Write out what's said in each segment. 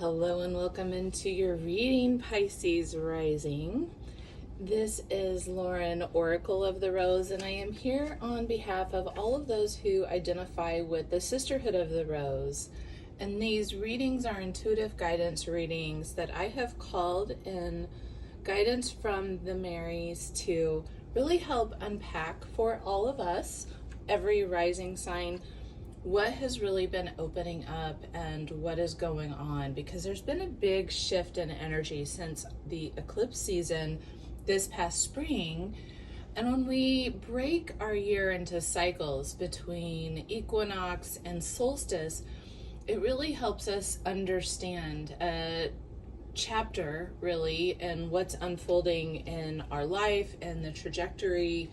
Hello and welcome into your reading, Pisces Rising. This is Lauren, Oracle of the Rose, and I am here on behalf of all of those who identify with the Sisterhood of the Rose. And these readings are intuitive guidance readings that I have called in guidance from the Marys to really help unpack for all of us, every rising sign, what has really been opening up and what is going on, because there's been a big shift in energy since the eclipse season this past spring. And when we break our year into cycles between equinox and solstice, it really helps us understand a chapter really and what's unfolding in our life and the trajectory.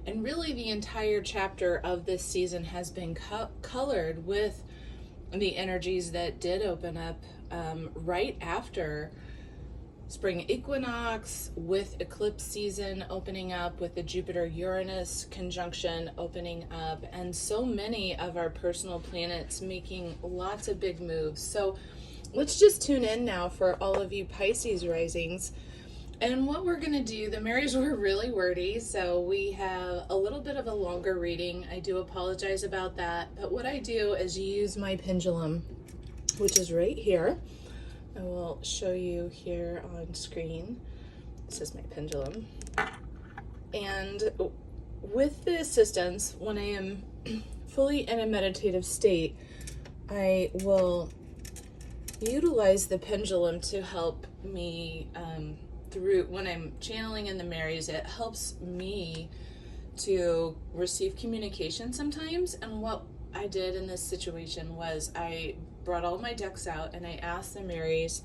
And really the entire chapter of this season has been colored with the energies that did open up right after spring equinox, with eclipse season opening up, with the Jupiter-Uranus conjunction opening up, and so many of our personal planets making lots of big moves. So let's just tune in now for all of you Pisces risings. And what we're going to do, the Marys were really wordy, so we have a little bit of a longer reading. I do apologize about that. But what I do is use my pendulum, which is right here. I will show you here on screen. This is my pendulum. And with the assistance, when I am fully in a meditative state, I will utilize the pendulum to help me through when I'm channeling in the Marys. It helps me to receive communication sometimes. And what I did in this situation was I brought all my decks out and I asked the Marys,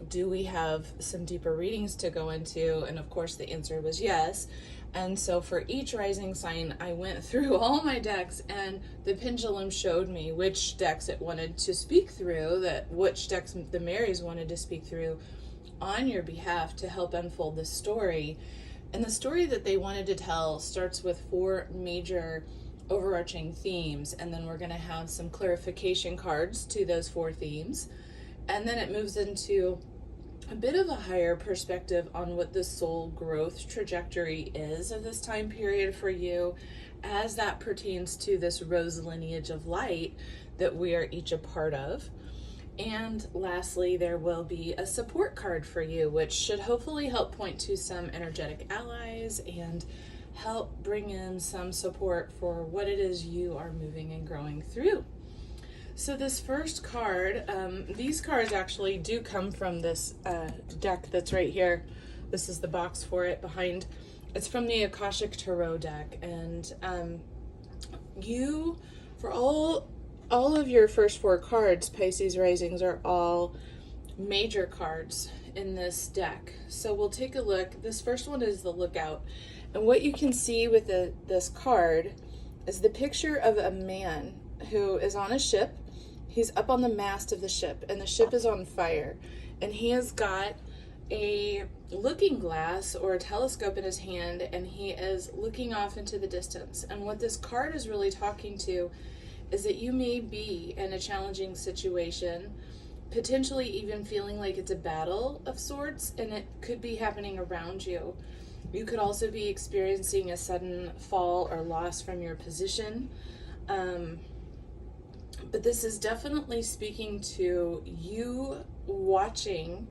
do we have some deeper readings to go into? And of course the answer was yes. And so for each rising sign, I went through all my decks and the pendulum showed me which decks it wanted to speak through, which decks the Marys wanted to speak through on your behalf to help unfold the story. And the story that they wanted to tell starts with 4 major overarching themes, and then we're going to have some clarification cards to those 4 themes, and then it moves into a bit of a higher perspective on what the soul growth trajectory is of this time period for you as that pertains to this rose lineage of light that we are each a part of. And lastly, there will be a support card for you, which should hopefully help point to some energetic allies and help bring in some support for what it is you are moving and growing through. So this first card, these cards actually do come from this deck that's right here. This is the box for it behind. It's from the Akashic Tarot deck. And for all of your first 4 cards, Pisces Risings, are all major cards in this deck. So we'll take a look. This first one is the Lookout. And what you can see with this card is the picture of a man who is on a ship. He's up on the mast of the ship, and the ship is on fire. And he has got a looking glass or a telescope in his hand, and he is looking off into the distance. And what this card is really talking to is that you may be in a challenging situation, potentially even feeling like it's a battle of sorts, and it could be happening around you. You could also be experiencing a sudden fall or loss from your position. But this is definitely speaking to you watching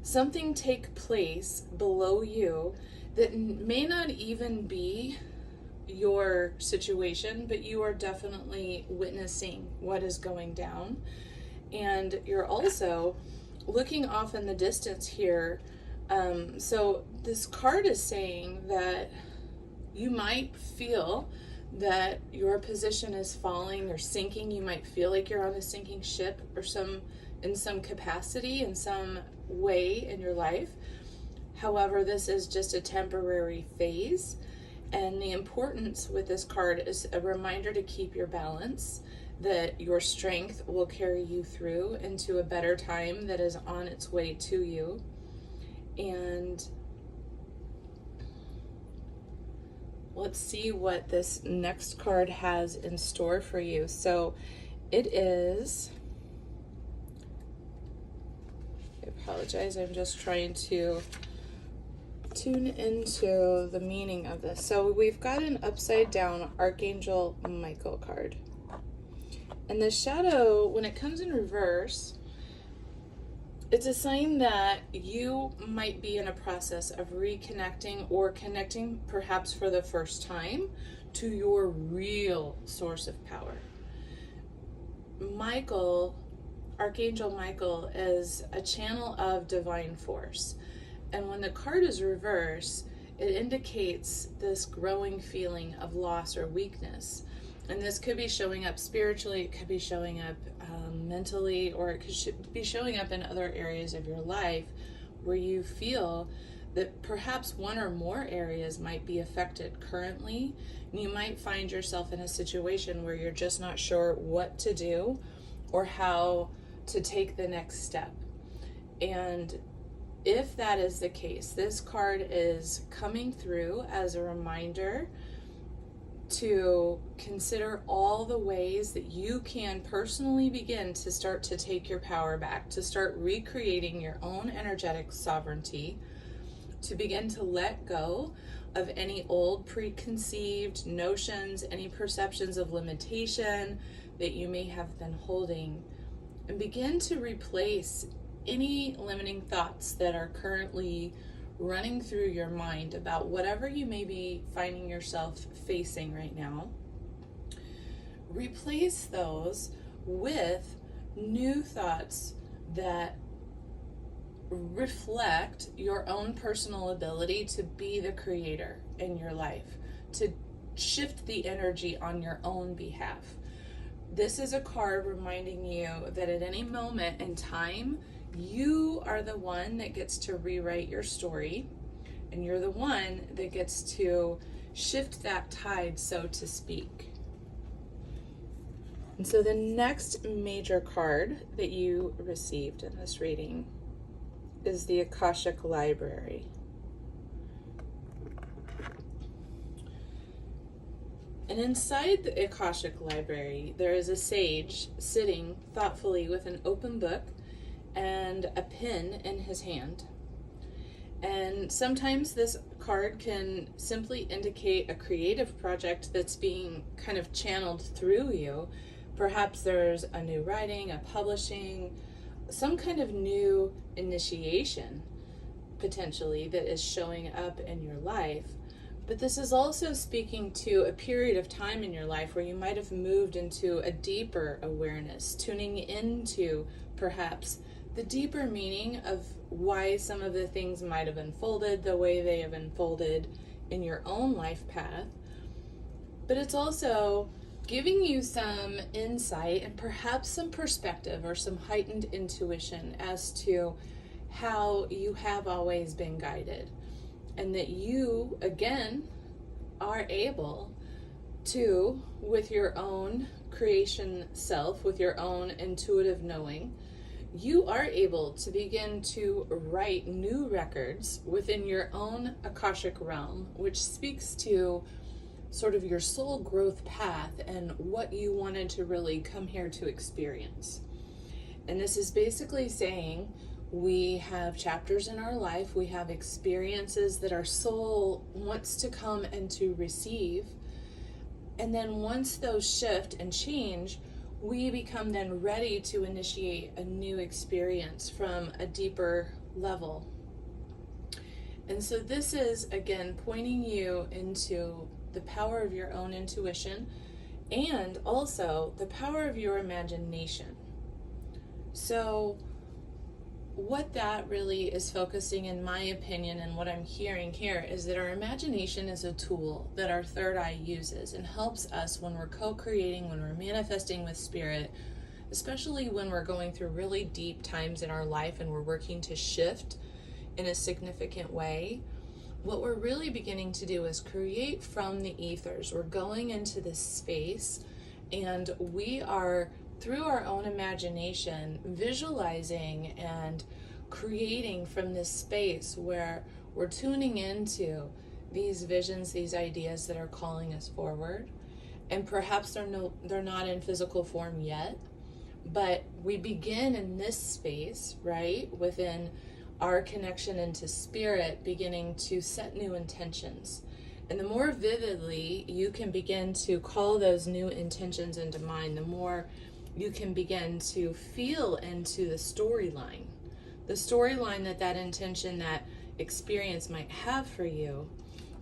something take place below you that may not even be your situation, but you are definitely witnessing what is going down. And you're also looking off in the distance here. So this card is saying that you might feel that your position is falling or sinking. You might feel like you're on a sinking ship or in some capacity, in some way in your life. However, this is just a temporary phase. And the importance with this card is a reminder to keep your balance, that your strength will carry you through into a better time that is on its way to you. And let's see what this next card has in store for you. So it is apologize. I'm just trying to tune into the meaning of this. So we've got an upside down Archangel Michael card. And the shadow, when it comes in reverse, it's a sign that you might be in a process of reconnecting or connecting perhaps for the first time to your real source of power. Michael, Archangel Michael, is a channel of divine force. And when the card is reverse, it indicates this growing feeling of loss or weakness. And this could be showing up spiritually, it could be showing up mentally, or it could be showing up in other areas of your life where you feel that perhaps one or more areas might be affected currently. You might find yourself in a situation where you're just not sure what to do or how to take the next step. And if that is the case, this card is coming through as a reminder to consider all the ways that you can personally begin to start to take your power back, to start recreating your own energetic sovereignty, to begin to let go of any old preconceived notions, any perceptions of limitation that you may have been holding, and begin to replace any limiting thoughts that are currently running through your mind about whatever you may be finding yourself facing right now. Replace those with new thoughts that reflect your own personal ability to be the creator in your life, to shift the energy on your own behalf. This is a card reminding you that at any moment in time, you are the one that gets to rewrite your story, and you're the one that gets to shift that tide, so to speak. And so the next major card that you received in this reading is the Akashic Library. And inside the Akashic Library, there is a sage sitting thoughtfully with an open book and a pen in his hand. And sometimes this card can simply indicate a creative project that's being kind of channeled through you. Perhaps there's a new writing, a publishing, some kind of new initiation potentially that is showing up in your life. But this is also speaking to a period of time in your life where you might have moved into a deeper awareness, tuning into perhaps the deeper meaning of why some of the things might have unfolded the way they have unfolded in your own life path. But it's also giving you some insight and perhaps some perspective or some heightened intuition as to how you have always been guided, and that you, again, are able to, with your own creation self, with your own intuitive knowing, you are able to begin to write new records within your own Akashic realm, which speaks to sort of your soul growth path and what you wanted to really come here to experience. And this is basically saying we have chapters in our life, we have experiences that our soul wants to come and to receive. And then once those shift and change, we become then ready to initiate a new experience from a deeper level. And so this is, again, pointing you into the power of your own intuition and also the power of your imagination. So what that really is focusing, in my opinion, and what I'm hearing here, is that our imagination is a tool that our third eye uses and helps us when we're co-creating, when we're manifesting with spirit, especially when we're going through really deep times in our life and we're working to shift in a significant way. What we're really beginning to do is create from the ethers. We're going into this space and we are, through our own imagination, visualizing and creating from this space where we're tuning into these visions, these ideas that are calling us forward. And perhaps they're not in physical form yet, But we begin in this space, right, within our connection into spirit, beginning to set new intentions. And the more vividly you can begin to call those new intentions into mind, the more you can begin to feel into the storyline that intention, that experience might have for you,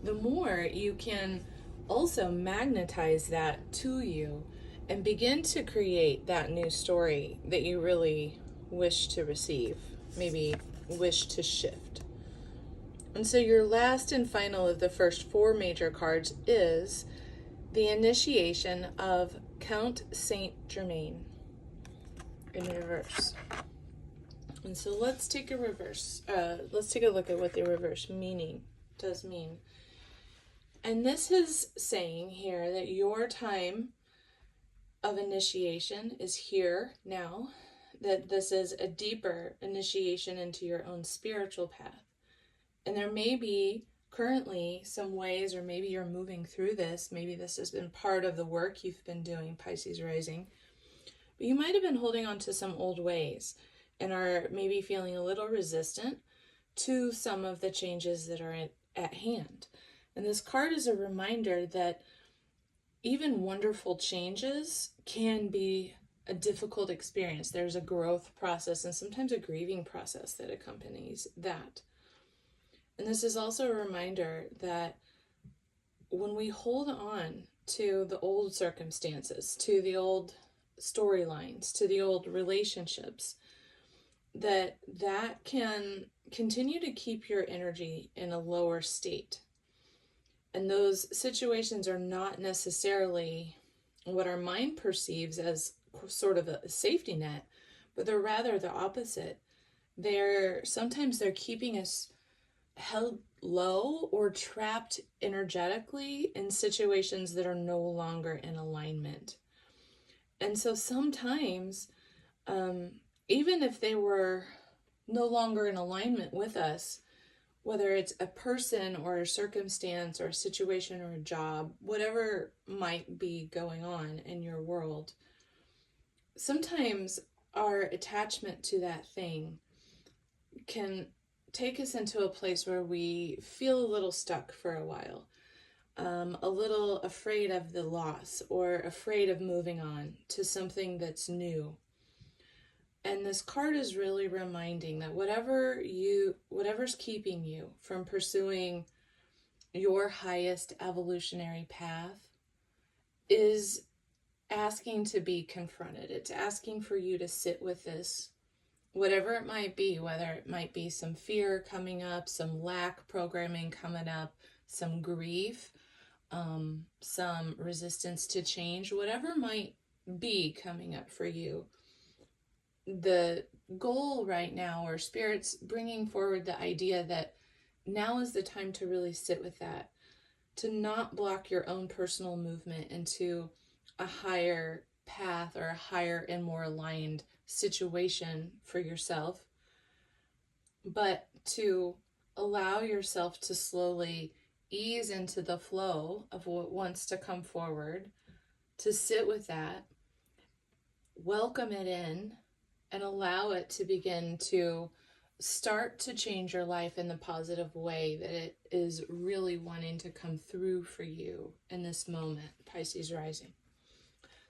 the more you can also magnetize that to you and begin to create that new story that you really wish to receive, maybe wish to shift. And so your last and final of the first 4 major cards is the initiation of Count Saint Germain in reverse. And so let's take a look at what the reverse meaning does mean. And this is saying here that your time of initiation is here now, that this is a deeper initiation into your own spiritual path. And there may be currently some ways, or maybe you're moving through this, maybe this has been part of the work you've been doing, Pisces Rising, but you might have been holding on to some old ways and are maybe feeling a little resistant to some of the changes that are at hand. And this card is a reminder that even wonderful changes can be a difficult experience. There's a growth process and sometimes a grieving process that accompanies that. And this is also a reminder that when we hold on to the old circumstances, to the old storylines, to the old relationships, that can continue to keep your energy in a lower state. And those situations are not necessarily what our mind perceives as sort of a safety net, but they're rather the opposite. Sometimes they're keeping us held low or trapped energetically in situations that are no longer in alignment. And so sometimes, even if they were no longer in alignment with us, whether it's a person or a circumstance or a situation or a job, whatever might be going on in your world, sometimes our attachment to that thing can take us into a place where we feel a little stuck for a while, a little afraid of the loss or afraid of moving on to something that's new. And this card is really reminding that whatever's keeping you from pursuing your highest evolutionary path is asking to be confronted. It's asking for you to sit with this, whatever it might be, whether it might be some fear coming up, some lack programming coming up, some grief, some resistance to change, whatever might be coming up for you. The goal right now, or Spirit's bringing forward the idea that now is the time to really sit with that, to not block your own personal movement into a higher path or a higher and more aligned situation for yourself, but to allow yourself to slowly ease into the flow of what wants to come forward, to sit with that, welcome it in, and allow it to begin to start to change your life in the positive way that it is really wanting to come through for you in this moment, Pisces Rising.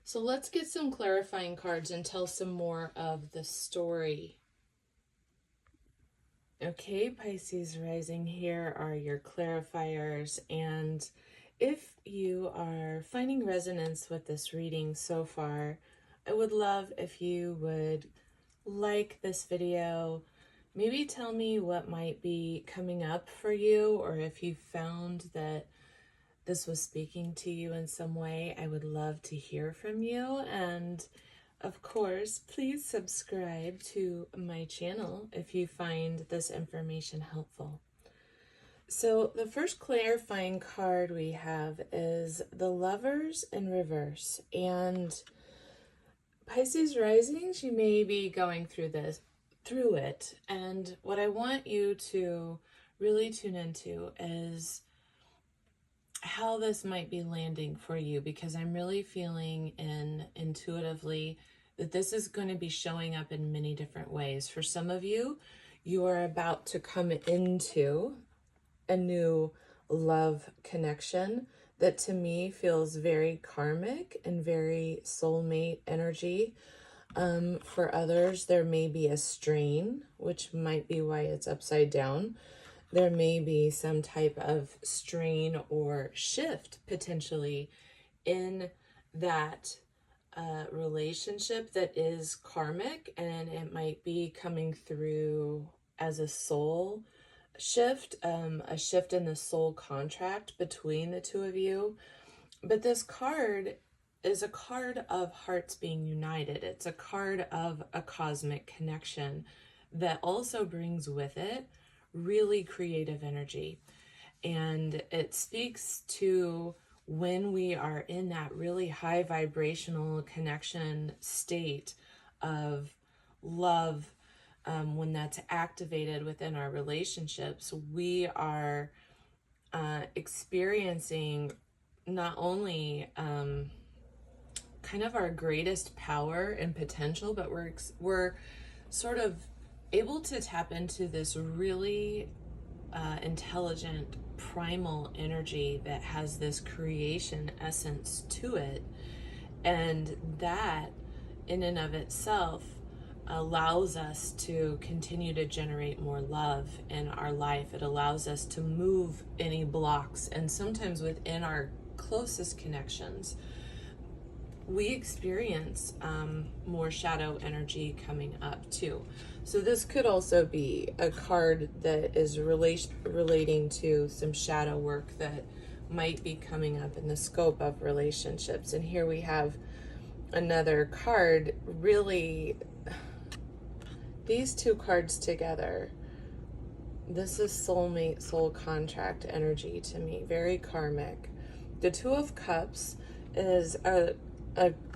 So let's get some clarifying cards and tell some more of the story. Okay, Pisces Rising, here are your clarifiers. And if you are finding resonance with this reading so far, I would love if you would like this video, maybe tell me what might be coming up for you, or if you found that this was speaking to you in some way. I would love to hear from you. And of course, please subscribe to my channel if you find this information helpful. So the first clarifying card we have is the Lovers in reverse. And Pisces Risings, you may be going through it. And what I want you to really tune into is how this might be landing for you, because I'm really feeling intuitively that this is going to be showing up in many different ways. For some of you, you are about to come into a new love connection that to me feels very karmic and very soulmate energy. For others, there may be a strain, which might be why it's upside down. There may be some type of strain or shift potentially in that relationship that is karmic, and it might be coming through as a soul shift, a shift in the soul contract between the two of you. But this card is a card of hearts being united. It's a card of a cosmic connection that also brings with it really creative energy. And it speaks to when we are in that really high vibrational connection state of love, when that's activated within our relationships, we are experiencing not only kind of our greatest power and potential, but we're sort of able to tap into this really intelligent primal energy that has this creation essence to it, and that in and of itself allows us to continue to generate more love in our life. It allows us to move any blocks, and sometimes within our closest connections we experience more shadow energy coming up too. So this could also be a card that is relating to some shadow work that might be coming up in the scope of relationships. And here we have another card. Really, these two cards together, this is soulmate, soul contract energy to me, very karmic. The Two of Cups is a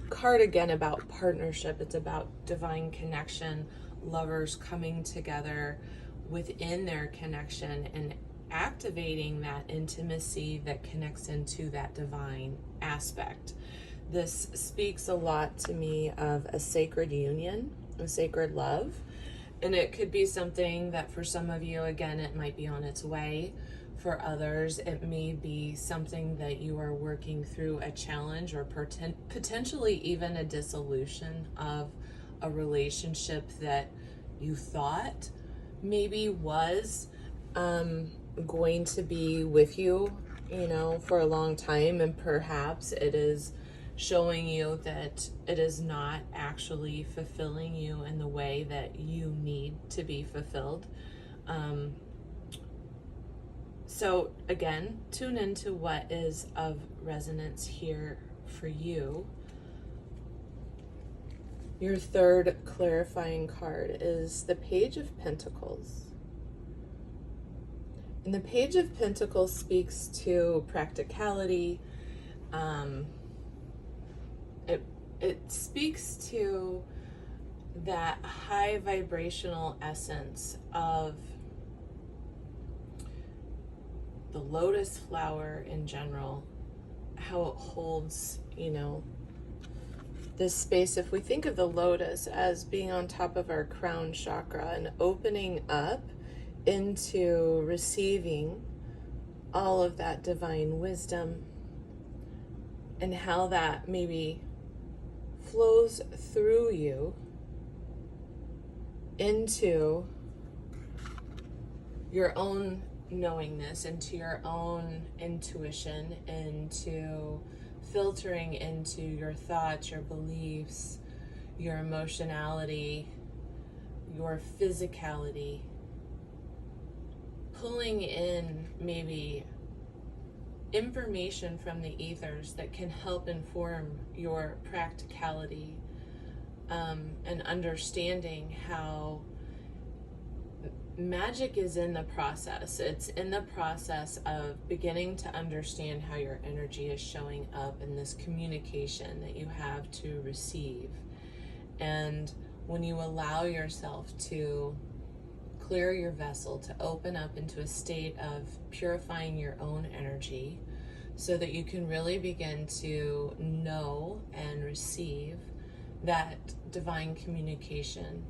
card again about partnership. It's about divine connection, lovers coming together within their connection and activating that intimacy that connects into that divine aspect. This speaks a lot to me of a sacred union, a sacred love. And it could be something that for some of you, again, it might be on its way. For others, it may be something that you are working through a challenge, or potentially even a dissolution of a relationship that you thought maybe was going to be with you, for a long time. And perhaps it is showing you that it is not actually fulfilling you in the way that you need to be fulfilled. So again, tune into what is of resonance here for you. Your third clarifying card is the Page of Pentacles. And the Page of Pentacles speaks to practicality. It speaks to that high vibrational essence of the lotus flower in general, how it holds, this space. If we think of the lotus as being on top of our crown chakra and opening up into receiving all of that divine wisdom, and how that maybe flows through you into your own knowingness, into your own intuition, into filtering into your thoughts, your beliefs, your emotionality, your physicality, pulling in maybe information from the ethers that can help inform your practicality, and understanding how magic is in the process. It's in the process of beginning to understand how your energy is showing up in this communication that you have to receive. And when you allow yourself to clear your vessel, to open up into a state of purifying your own energy so that you can really begin to know and receive that divine communication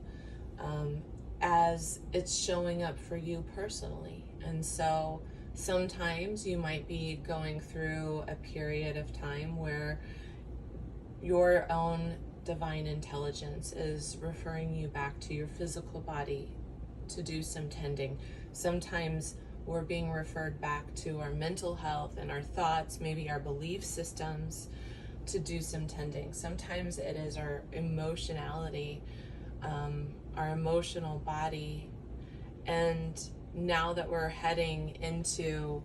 as it's showing up for you personally. And so sometimes you might be going through a period of time where your own divine intelligence is referring you back to your physical body to do some tending. Sometimes we're being referred back to our mental health and our thoughts, maybe our belief systems, to do some tending. Sometimes it is our emotionality, our emotional body. And now that we're heading into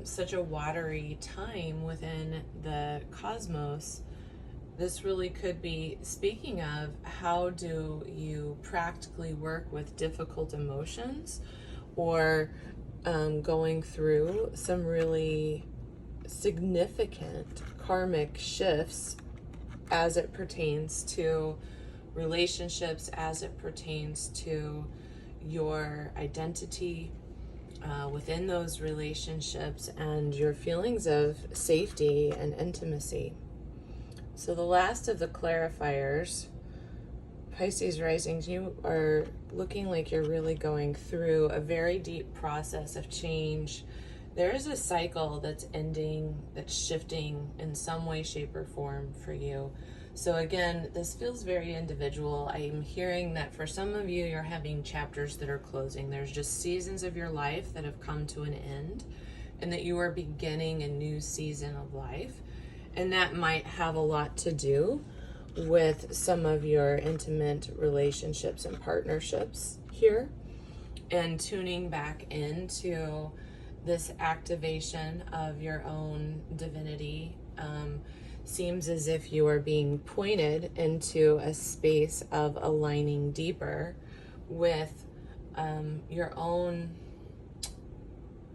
such a watery time within the cosmos, this really could be speaking of how do you practically work with difficult emotions, or going through some really significant karmic shifts as it pertains to relationships, as it pertains to your identity within those relationships, and your feelings of safety and intimacy. So the last of the clarifiers, Pisces Risings, you are looking like you're really going through a very deep process of change. There is a cycle that's ending, that's shifting in some way, shape, or form for you. So again, this feels very individual. I'm hearing that for some of you, you're having chapters that are closing. There's just seasons of your life that have come to an end, and that you are beginning a new season of life. And that might have a lot to do with some of your intimate relationships and partnerships here, and tuning back into this activation of your own divinity. Seems as if you are being pointed into a space of aligning deeper with your own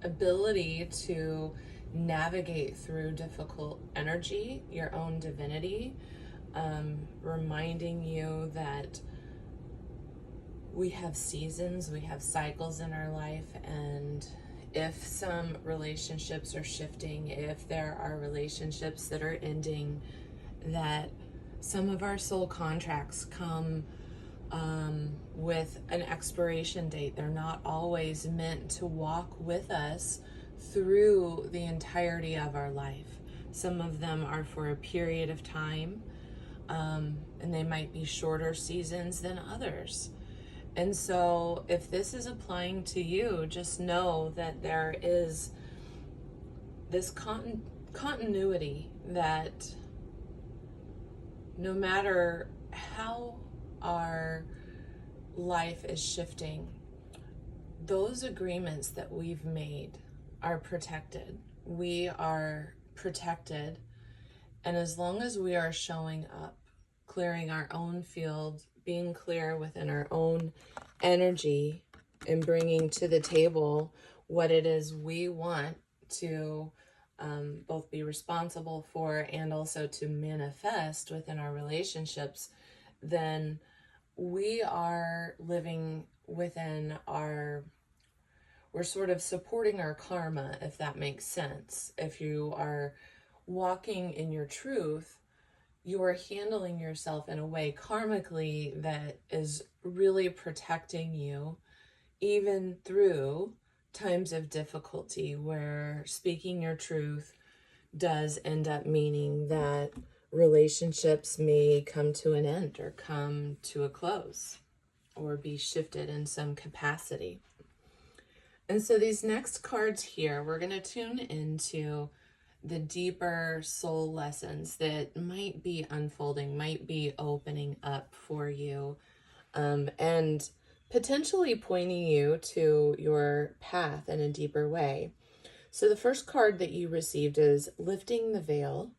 ability to navigate through difficult energy, your own divinity, reminding you that we have seasons, we have cycles in our life, and if some relationships are shifting, if there are relationships that are ending, that some of our soul contracts come with an expiration date. They're not always meant to walk with us through the entirety of our life. Some of them are for a period of time, and they might be shorter seasons than others. And so if this is applying to you, just know that there is this continuity, that no matter how our life is shifting, those agreements that we've made are protected. We are protected. And as long as we are showing up, clearing our own field, being clear within our own energy, and bringing to the table what it is we want to both be responsible for and also to manifest within our relationships, then we are living within our, we're sort of supporting our karma, if that makes sense. If you are walking in your truth, you are handling yourself in a way karmically that is really protecting you, even through times of difficulty where speaking your truth does end up meaning that relationships may come to an end or come to a close or be shifted in some capacity. And so these next cards here, we're going to tune into the deeper soul lessons that might be unfolding, might be opening up for you, and potentially pointing you to your path in a deeper way. So the first card that you received is Lifting the Veil,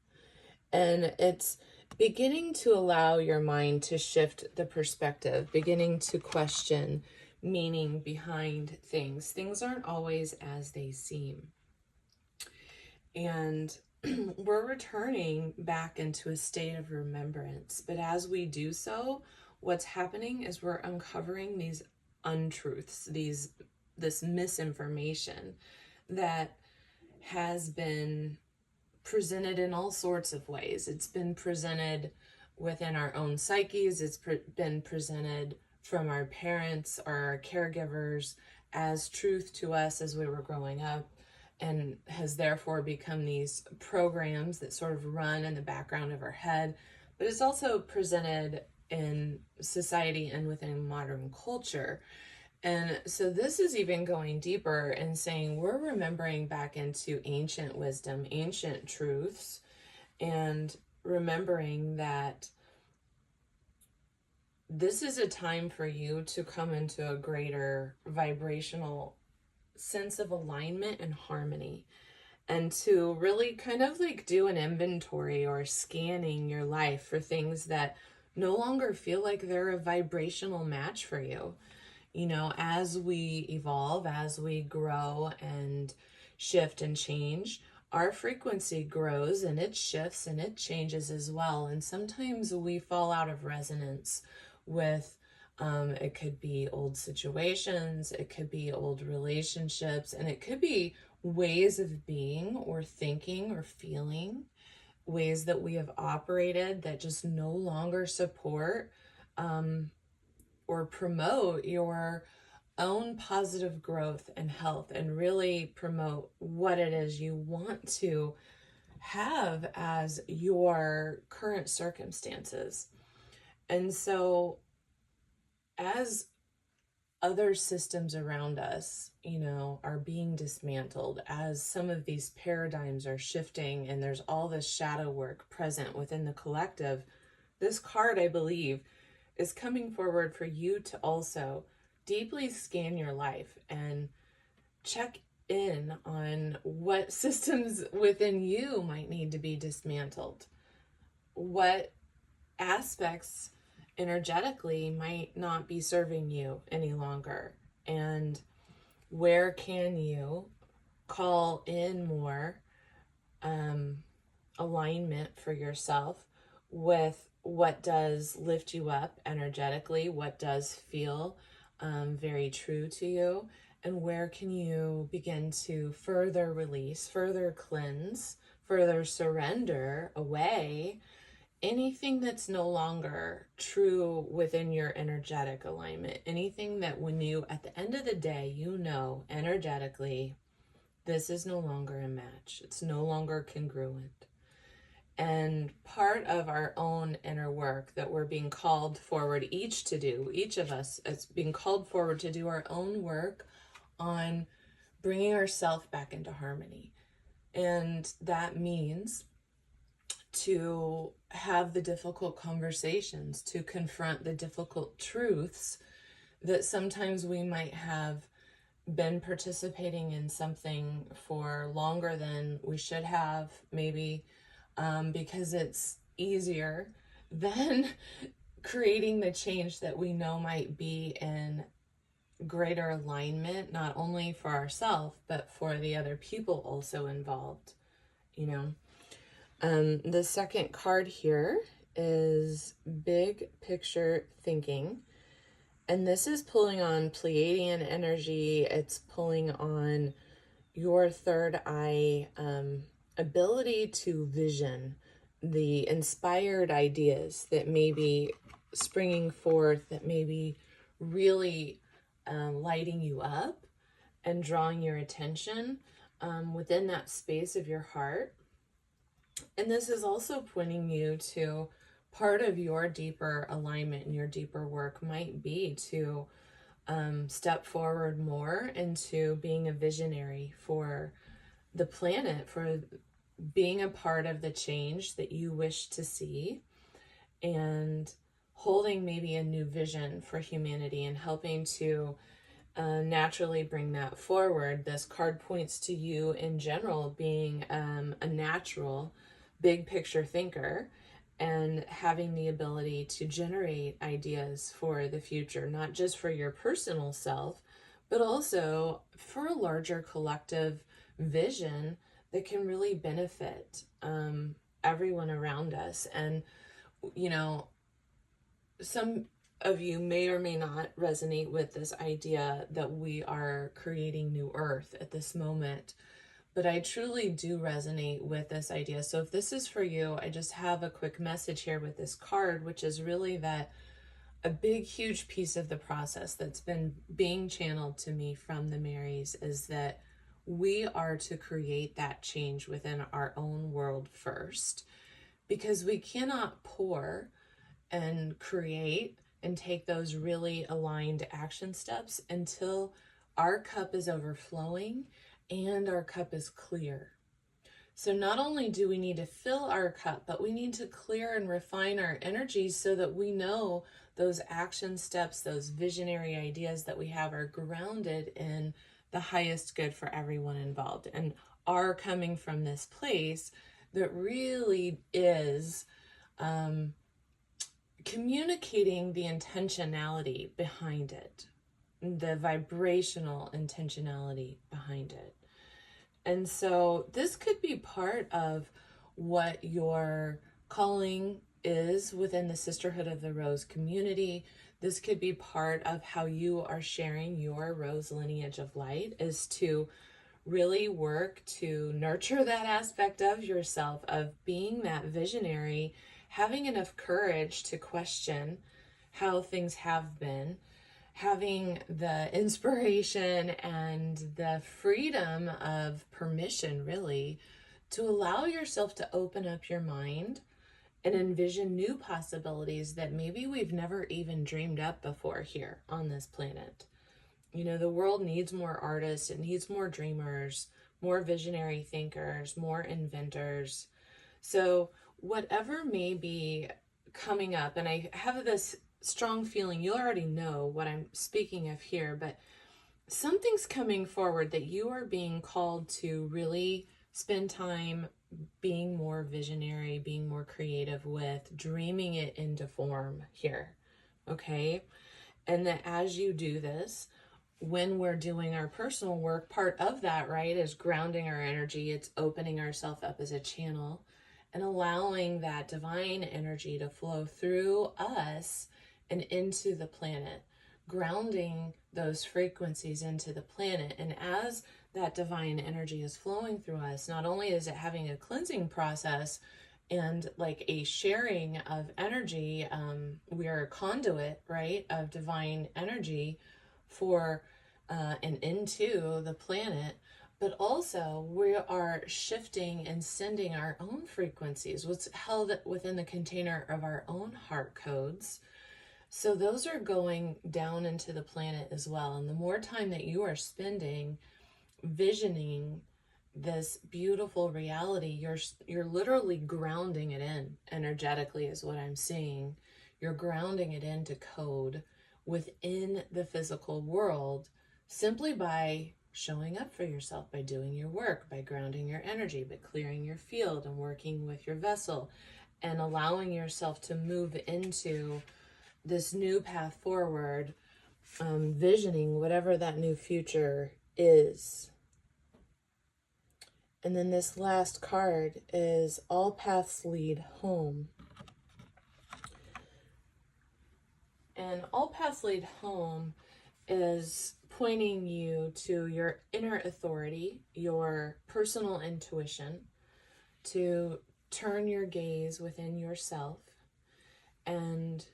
and it's beginning to allow your mind to shift the perspective, beginning to question meaning behind things. Things aren't always as they seem. And we're returning back into a state of remembrance. But as we do so, what's happening is we're uncovering these untruths, this misinformation that has been presented in all sorts of ways. It's been presented within our own psyches. It's been presented from our parents or our caregivers as truth to us as we were growing up, and has therefore become these programs that sort of run in the background of our head. But it's also presented in society and within modern culture. And so this is even going deeper and saying we're remembering back into ancient wisdom, ancient truths, and remembering that this is a time for you to come into a greater vibrational sense of alignment and harmony, and to really kind of like do an inventory or scanning your life for things that no longer feel like they're a vibrational match for you. You know, as we evolve, as we grow and shift and change, our frequency grows and it shifts and it changes as well. And sometimes we fall out of resonance with, it could be old situations, it could be old relationships, and it could be ways of being or thinking or feeling, ways that we have operated that just no longer support or promote your own positive growth and health, and really promote what it is you want to have as your current circumstances. And so as other systems around us, you know, are being dismantled, as some of these paradigms are shifting and there's all this shadow work present within the collective, this card, I believe, is coming forward for you to also deeply scan your life and check in on what systems within you might need to be dismantled, what aspects energetically might not be serving you any longer, and where can you call in more alignment for yourself with what does lift you up energetically, what does feel very true to you, and where can you begin to further release, further cleanse, further surrender away anything that's no longer true within your energetic alignment, anything that when you, at the end of the day, you know energetically, this is no longer a match, it's no longer congruent. And part of our own inner work that we're being called forward each to do, each of us is being called forward to do our own work on bringing ourselves back into harmony. And that means to have the difficult conversations, to confront the difficult truths that sometimes we might have been participating in something for longer than we should have, maybe because it's easier than creating the change that we know might be in greater alignment, not only for ourselves, but for the other people also involved, you know. The second card here is big picture thinking. And this is pulling on Pleiadian energy. It's pulling on your third eye ability to vision the inspired ideas that may be springing forth, that may be really lighting you up and drawing your attention within that space of your heart. And this is also pointing you to part of your deeper alignment and your deeper work might be to step forward more into being a visionary for the planet, for being a part of the change that you wish to see, and holding maybe a new vision for humanity and helping to naturally bring that forward. This card points to you in general being a natural big picture thinker and having the ability to generate ideas for the future, not just for your personal self, but also for a larger collective vision that can really benefit everyone around us. And, you know, some of you may or may not resonate with this idea that we are creating new earth at this moment. but I truly do resonate with this idea. So if this is for you, I just have a quick message here with this card, which is really that a big, huge piece of the process that's been being channeled to me from the Marys is that we are to create that change within our own world first, because we cannot pour and create and take those really aligned action steps until our cup is overflowing and our cup is clear. So not only do we need to fill our cup, but we need to clear and refine our energies so that we know those action steps, those visionary ideas that we have are grounded in the highest good for everyone involved, and are coming from this place that really is communicating the intentionality behind it, the vibrational intentionality behind it. And so this could be part of what your calling is within the Sisterhood of the Rose community. This could be part of how you are sharing your rose lineage of light, is to really work to nurture that aspect of yourself, of being that visionary, having enough courage to question how things have been, having the inspiration and the freedom of permission, really, to allow yourself to open up your mind and envision new possibilities that maybe we've never even dreamed up before here on this planet. You know, the world needs more artists, it needs more dreamers, more visionary thinkers, more inventors. So whatever may be coming up, and I have this strong feeling you already know what I'm speaking of here, but something's coming forward that you are being called to really spend time being more visionary, being more creative with, dreaming it into form here, okay? And that as you do this, when we're doing our personal work, part of that, right, is grounding our energy. It's opening ourselves up as a channel and allowing that divine energy to flow through us and into the planet, grounding those frequencies into the planet. And as that divine energy is flowing through us, not only is it having a cleansing process and like a sharing of energy, we are a conduit, right, of divine energy for and into the planet, but also we are shifting and sending our own frequencies, what's held within the container of our own heart codes. So those are going down into the planet as well. And the more time that you are spending visioning this beautiful reality, you're literally grounding it in energetically, is what I'm seeing. You're grounding it into code within the physical world, simply by showing up for yourself, by doing your work, by grounding your energy, by clearing your field and working with your vessel, and allowing yourself to move into this new path forward, visioning whatever that new future is. And then this last card is All Paths Lead Home. And All Paths Lead Home is pointing you to your inner authority, your personal intuition, to turn your gaze within yourself and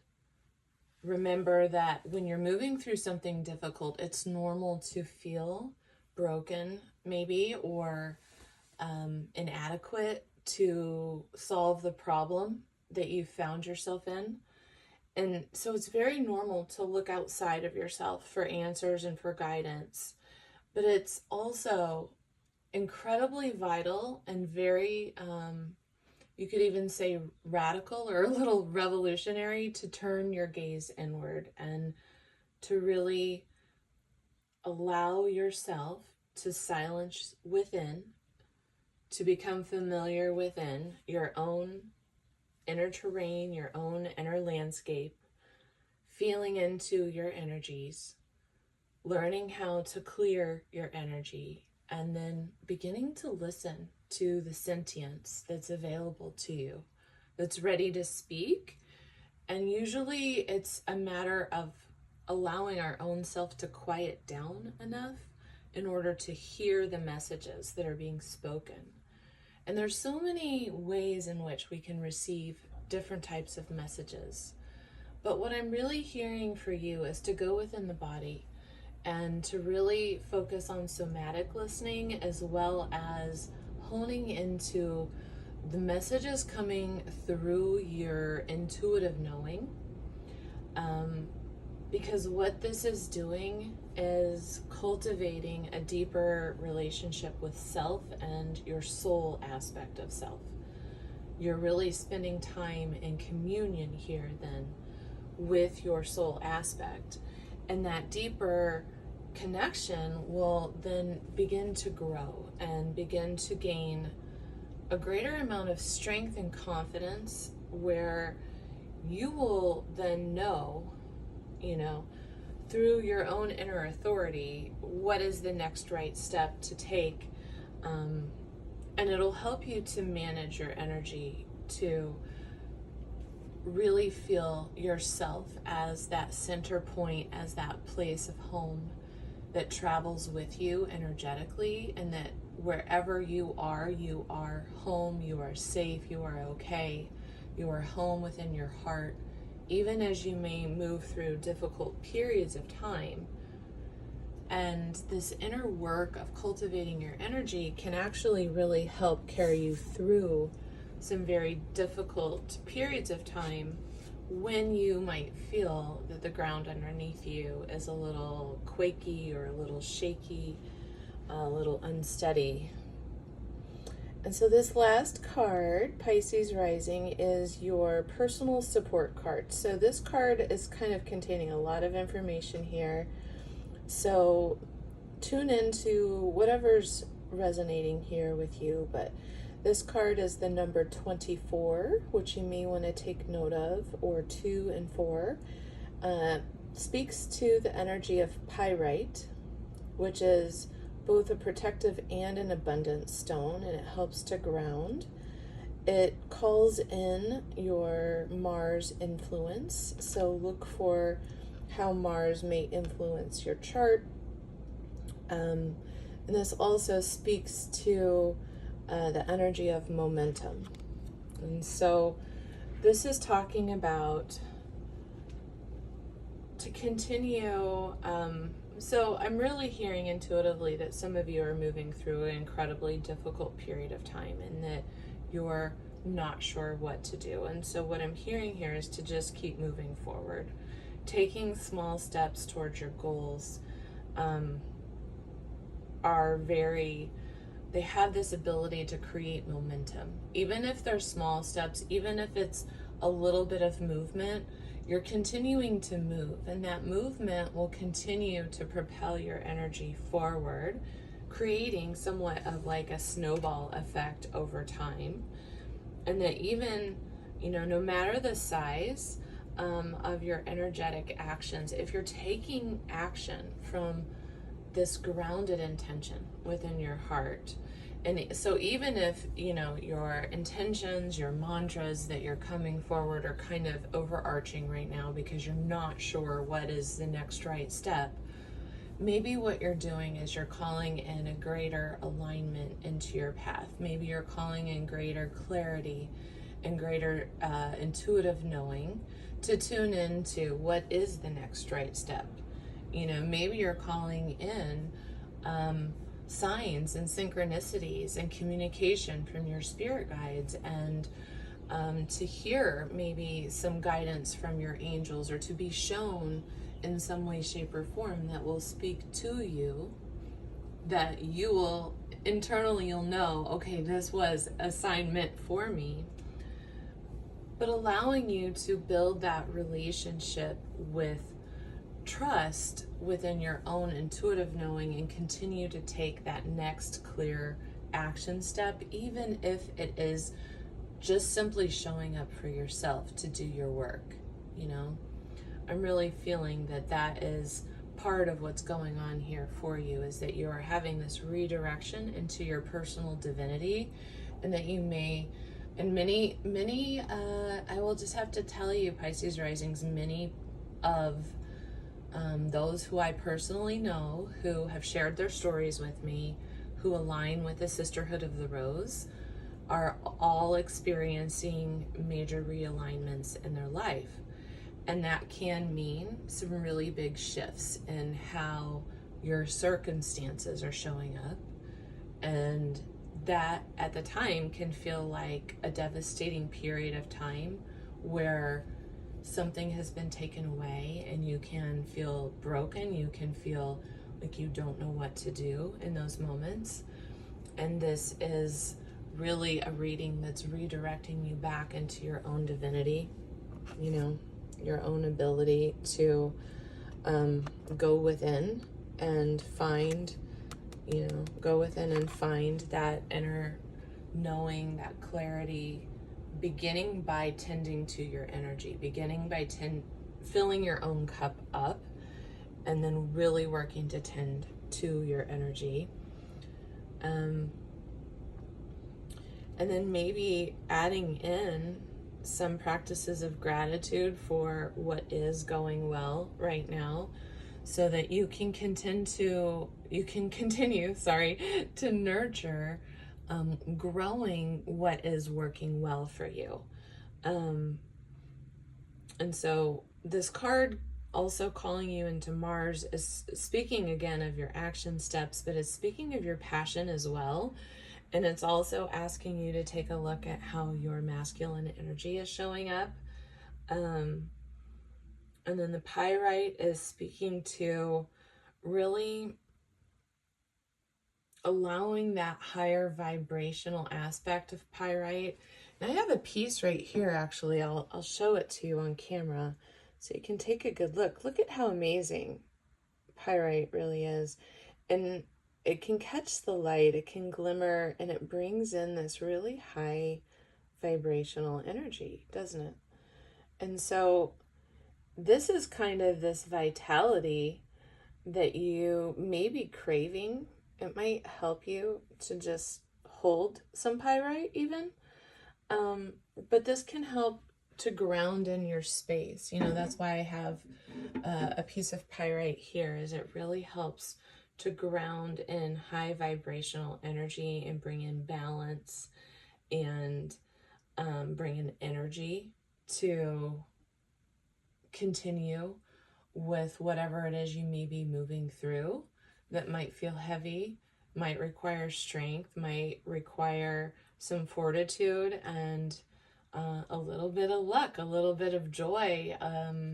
remember that when you're moving through something difficult, it's normal to feel broken, maybe, or inadequate to solve the problem that you found yourself in. And so it's very normal to look outside of yourself for answers and for guidance. But it's also incredibly vital and very, you could even say radical or a little revolutionary, to turn your gaze inward and to really allow yourself to silence within, to become familiar within your own inner terrain, your own inner landscape, feeling into your energies, learning how to clear your energy, and then beginning to listen to the sentience that's available to you, that's ready to speak. And usually it's a matter of allowing our own self to quiet down enough in order to hear the messages that are being spoken. And there's so many ways in which we can receive different types of messages. But what I'm really hearing for you is to go within the body and to really focus on somatic listening, as well as honing into the messages coming through your intuitive knowing. Because what this is doing is cultivating a deeper relationship with self and your soul aspect of self. You're really spending time in communion here then with your soul aspect, and that deeper connection will then begin to grow and begin to gain a greater amount of strength and confidence, where you will then know, through your own inner authority, what is the next right step to take. And it'll help you to manage your energy, to really feel yourself as that center point, as that place of home that travels with you energetically, and that wherever you are home, you are safe, you are okay, you are home within your heart. Even as you may move through difficult periods of time. And this inner work of cultivating your energy can actually really help carry you through some very difficult periods of time when you might feel that the ground underneath you is a little quaky or a little shaky, a little unsteady. And so this last card, Pisces Rising, is your personal support card. So this card is kind of containing a lot of information here. So tune into whatever's resonating here with you. But this card is the number 24, which you may want to take note of, or 2 and 4. Speaks to the energy of pyrite, which is both a protective and an abundant stone, and it helps to ground. It calls in your Mars influence, so look for how Mars may influence your chart. And this also speaks to the energy of momentum. And so this is talking about to continue. So I'm really hearing intuitively that some of you are moving through an incredibly difficult period of time, and that you're not sure what to do. And so what I'm hearing here is to just keep moving forward. Taking small steps towards your goals they have this ability to create momentum. Even if they're small steps, even if it's a little bit of movement, you're continuing to move, and that movement will continue to propel your energy forward, creating somewhat of like a snowball effect over time. And that even, no matter the size of your energetic actions, if you're taking action from this grounded intention within your heart, and so even if, your intentions, your mantras that you're coming forward are kind of overarching right now because you're not sure what is the next right step, maybe what you're doing is you're calling in a greater alignment into your path. Maybe you're calling in greater clarity and greater intuitive knowing to tune into what is the next right step. Maybe you're calling in signs and synchronicities and communication from your spirit guides, and to hear maybe some guidance from your angels, or to be shown in some way, shape, or form that will speak to you, that you will internally, you'll know, okay, this was assignment for me. But allowing you to build that relationship with trust within your own intuitive knowing, and continue to take that next clear action step, even if it is just simply showing up for yourself to do your work. I'm really feeling that is part of what's going on here for you, is that you are having this redirection into your personal divinity, and that you may, and many I will just have to tell you, Pisces Risings, many of Those who I personally know who have shared their stories with me, who align with the Sisterhood of the Rose, are all experiencing major realignments in their life. And that can mean some really big shifts in how your circumstances are showing up. And that at the time can feel like a devastating period of time where something has been taken away and you can feel broken. You can feel like you don't know what to do in those moments. And this is really a reading that's redirecting you back into your own divinity, you know, your own ability to go within and find, go within and find that inner knowing, that clarity, beginning by tending to your energy, beginning by filling your own cup up, and then really working to tend to your energy. And then maybe adding in some practices of gratitude for what is going well right now, so that you can continue to nurture growing what is working well for you. And so this card also calling you into Mars is speaking again of your action steps, but it's speaking of your passion as well. And it's also asking you to take a look at how your masculine energy is showing up. And then the pyrite is speaking to really allowing that higher vibrational aspect of pyrite. And I have a piece right here, actually. I'll show it to you on camera so you can take a good look. Look at how amazing pyrite really is. And it can catch the light, it can glimmer, and it brings in this really high vibrational energy, doesn't it? And so this is kind of this vitality that you may be craving. It might help you to just hold some pyrite even. But this can help to ground in your space. That's why I have a piece of pyrite here, is it really helps to ground in high vibrational energy and bring in balance and bring in energy to continue with whatever it is you may be moving through that might feel heavy, might require strength, might require some fortitude and a little bit of luck, a little bit of joy,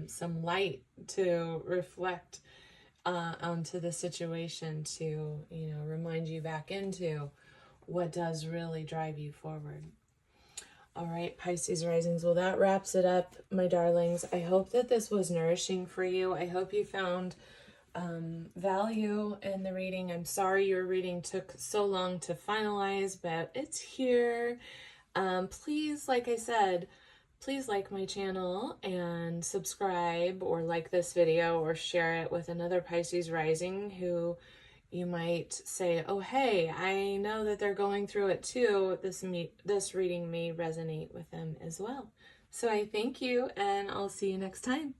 some light to reflect onto the situation, to remind you back into what does really drive you forward. All right, Pisces risings. Well, that wraps it up, my darlings. I hope that this was nourishing for you. I hope you found value in the reading. I'm sorry your reading took so long to finalize, but it's here. Please, like I said, please like my channel and subscribe, or like this video, or share it with another Pisces rising who you might say, oh, hey, I know that they're going through it too. This reading may resonate with them as well. So I thank you, and I'll see you next time.